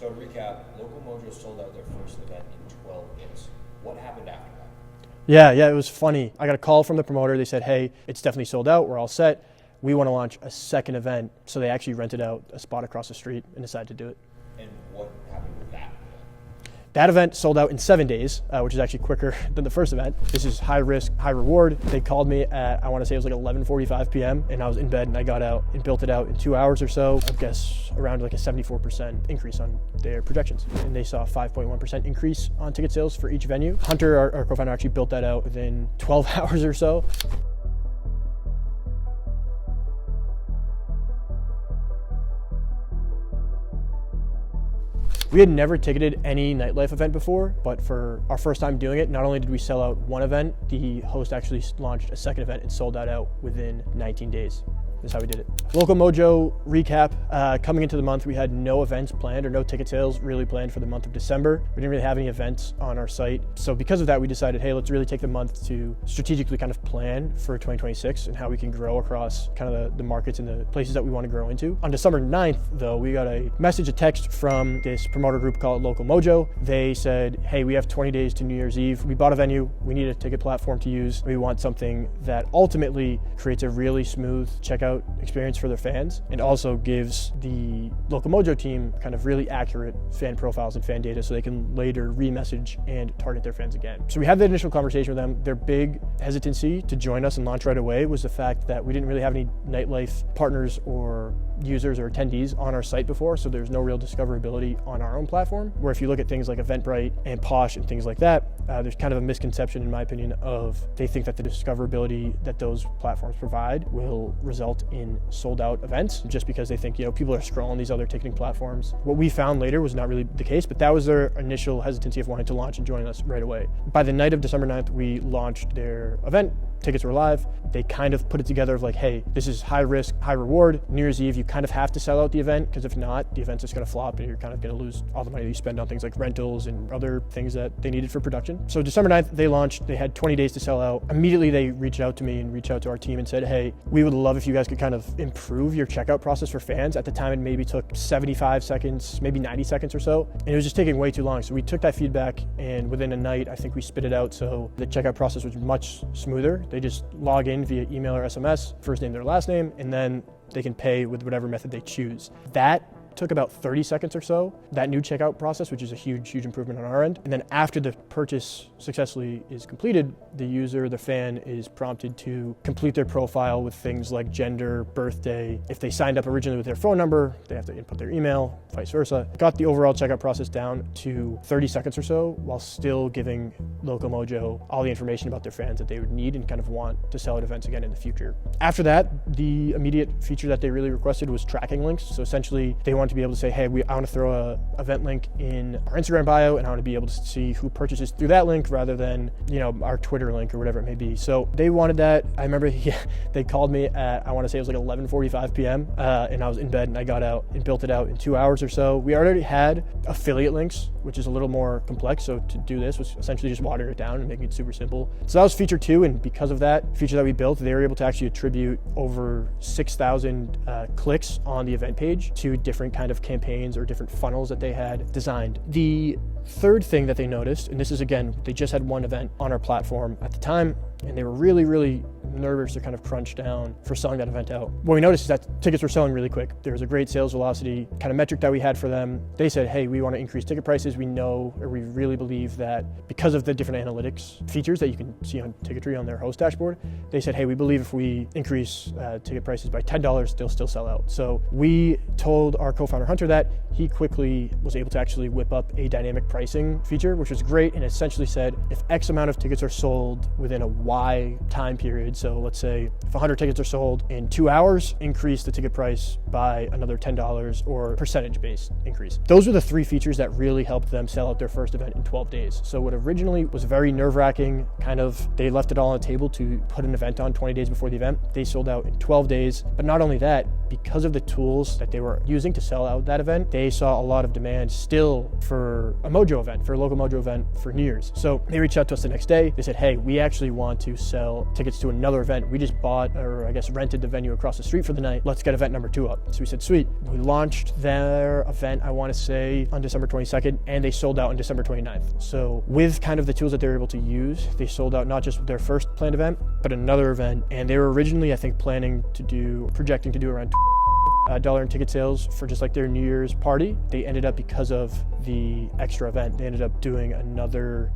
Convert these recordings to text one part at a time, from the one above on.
So to recap, Local Mojo sold out their first event in 12 days. What happened after that? Yeah, it was funny. I got a call from the promoter. They said, hey, it's definitely sold out. We're all set. We want to launch a second event. So they actually rented out a spot across the street and decided to do it. And what happened with that? That event sold out in 7 days, which is actually quicker than the first event. This is high risk, high reward. They called me at, I want to say it was like 11:45 p.m. and I was in bed and I got out and built it out in 2 hours or so. I guess around like a 74% increase on their projections. And they saw a 5.1% increase on ticket sales for each venue. Hunter, our co-founder, actually built that out within 12 hours or so. We had never ticketed any nightlife event before, but for our first time doing it, not only did we sell out one event, the host actually launched a second event and sold that out within 19 days. That's how we did it. Local Mojo recap, coming into the month, we had no events planned or no ticket sales really planned for the month of December. We didn't really have any events on our site. So because of that, we decided, hey, let's really take the month to strategically kind of plan for 2026 and how we can grow across kind of the markets and the places that we want to grow into. On December 9th, though, we got a text from this promoter group called Local Mojo. They said, hey, we have 20 days to New Year's Eve. We bought a venue. We need a ticket platform to use. We want something that ultimately creates a really smooth checkout experience for their fans and also gives the Local Mojo team kind of really accurate fan profiles and fan data so they can later re-message and target their fans again. So we had that initial conversation with them. Their big hesitancy to join us and launch right away was the fact that we didn't really have any nightlife partners or users or attendees on our site before, so there's no real discoverability on our own platform. Where if you look at things like Eventbrite and Posh and things like that, there's kind of a misconception, in my opinion, of they think that the discoverability that those platforms provide will result in sold out events just because they think, people are scrolling these other ticketing platforms. What we found later was not really the case, but that was their initial hesitancy of wanting to launch and join us right away. By the night of December 9th, we launched their event. Tickets were live. They kind of put it together of like, hey, this is high risk, high reward. New Year's Eve, you kind of have to sell out the event because if not, the event's just going to flop and you're kind of going to lose all the money that you spend on things like rentals and other things that they needed for production. So December 9th, they launched. They had 20 days to sell out. Immediately, they reached out to me and reached out to our team and said, hey, we would love if you guys could kind of improve your checkout process for fans. At the time, it maybe took 75 seconds, maybe 90 seconds or so. And it was just taking way too long. So we took that feedback and within a night, I think we spit it out so the checkout process was much smoother. They just log in via email or SMS, first name, their last name, and then they can pay with whatever method they choose. That took about 30 seconds or so, that new checkout process, which is a huge improvement on our end. And then after the purchase successfully is completed, the user, the fan, is prompted to complete their profile with things like gender, birthday. If they signed up originally with their phone number, they have to input their email, vice versa. Got the overall checkout process down to 30 seconds or so while still giving Local Mojo all the information about their fans that they would need and kind of want to sell at events again in the future. After that, the immediate feature that they really requested was tracking links. So essentially, they want to be able to say, hey, I want to throw a event link in our Instagram bio and I want to be able to see who purchases through that link rather than, our Twitter link or whatever it may be. So they wanted that. I remember they called me at, I want to say it was like 11:45 p.m. And I was in bed and I got out and built it out in 2 hours or so. We already had affiliate links, which is a little more complex. So to do this was essentially just watering it down and making it super simple. So that was feature 2. And because of that feature that we built, they were able to actually attribute over 6,000 clicks on the event page to different kind of campaigns or different funnels that they had designed. The third thing that they noticed, and this is again, they just had one event on our platform at the time, and they were really nervous to kind of crunch down for selling that event out. What we noticed is that tickets were selling really quick. There was a great sales velocity kind of metric that we had for them. They said, hey, we want to increase ticket prices. We know, or we really believe that because of the different analytics features that you can see on Ticketry on their host dashboard, they said, hey, we believe if we increase ticket prices by $10, they'll still sell out. So we told our co-founder Hunter that. He quickly was able to actually whip up a dynamic pricing feature, which was great, and essentially said, if X amount of tickets are sold within a Y time period, so let's say if 100 tickets are sold in 2 hours, increase the ticket price by another $10 or percentage-based increase. Those were the 3 features that really helped them sell out their first event in 12 days. So what originally was very nerve-wracking, they left it all on the table to put an event on 20 days before the event, they sold out in 12 days. But not only that, because of the tools that they were using to sell out that event, they saw a lot of demand still for a Mojo event, for a Local Mojo event for New Year's. So they reached out to us the next day. They said, hey, we actually want to sell tickets to another event. We just bought, or I guess rented the venue across the street for the night. Let's get event number 2 up. So we said, sweet. We launched their event, I want to say, on December 22nd, and they sold out on December 29th. So with kind of the tools that they were able to use, they sold out not just their first planned event, but another event. And they were originally, I think, projecting to do around $1 in ticket sales for just like their New Year's party. They ended up, because of the extra event, they ended up doing another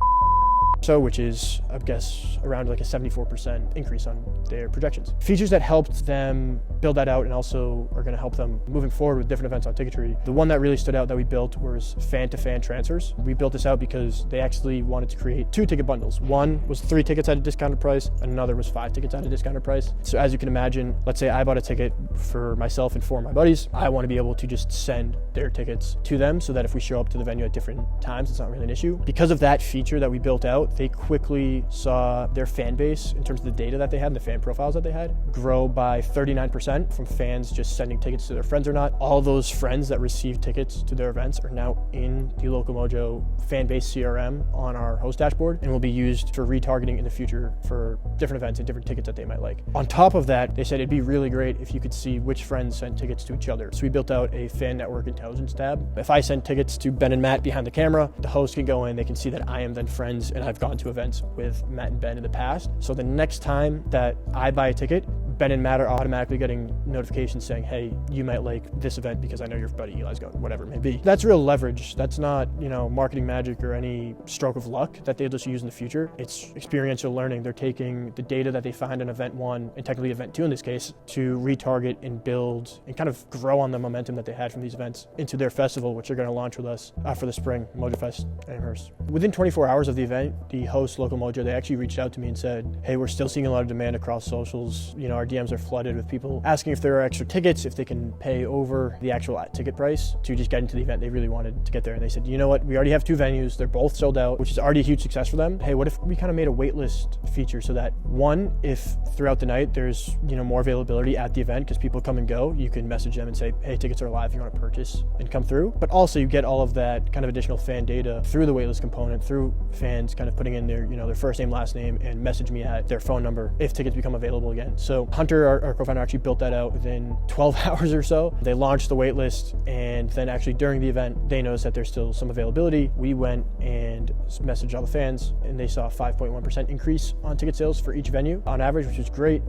which is, I guess, around like a 74% increase on their projections. Features that helped them build that out and also are going to help them moving forward with different events on Ticketry. The one that really stood out that we built was fan-to-fan transfers. We built this out because they actually wanted to create 2 ticket bundles. One was 3 tickets at a discounted price, and another was 5 tickets at a discounted price. So as you can imagine, let's say I bought a ticket for myself and 4 of my buddies. I want to be able to just send their tickets to them so that if we show up to the venue at different times, it's not really an issue. Because of that feature that we built out, they quickly saw their fan base, in terms of the data that they had and the fan profiles that they had, grow by 39% from fans just sending tickets to their friends or not. All those friends that received tickets to their events are now in the Local Mojo fan base CRM on our host dashboard and will be used for retargeting in the future for different events and different tickets that they might like. On top of that, they said it'd be really great if you could see which friends sent tickets to each other. So we built out a fan network intelligence tab. If I send tickets to Ben and Matt behind the camera, the host can go in, they can see that I am then friends and I've gone to events with Matt and Ben in the past. So the next time that I buy a ticket, Ben and Matt are automatically getting notifications saying, hey, you might like this event because I know your buddy Eli's going, whatever it may be. That's real leverage. That's not, marketing magic or any stroke of luck that they'll just use in the future. It's experiential learning. They're taking the data that they find in event 1, and technically event 2 in this case, to retarget and build and kind of grow on the momentum that they had from these events into their festival, which they're going to launch with us for the spring, Mojo Fest Amherst. Within 24 hours of the event, the host, Local Mojo, they actually reached out to me and said, hey, we're still seeing a lot of demand across socials. Our DMs are flooded with people asking if there are extra tickets, if they can pay over the actual ticket price to just get into the event. They really wanted to get there. And they said, you know what, we already have 2 venues. They're both sold out, which is already a huge success for them. Hey, what if we kind of made a waitlist feature so that, one, if throughout the night there's, more availability at the event because people come and go, you can message them and say, hey, tickets are live, you want to purchase and come through. But also you get all of that kind of additional fan data through the waitlist component, through fans kind of putting in their, their first name, last name, and message me at their phone number if tickets become available again. So Hunter, our co-founder, actually built that out within 12 hours or so. They launched the waitlist, and then actually during the event, they noticed that there's still some availability. We went and messaged all the fans, and they saw a 5.1% increase on ticket sales for each venue on average, which is great.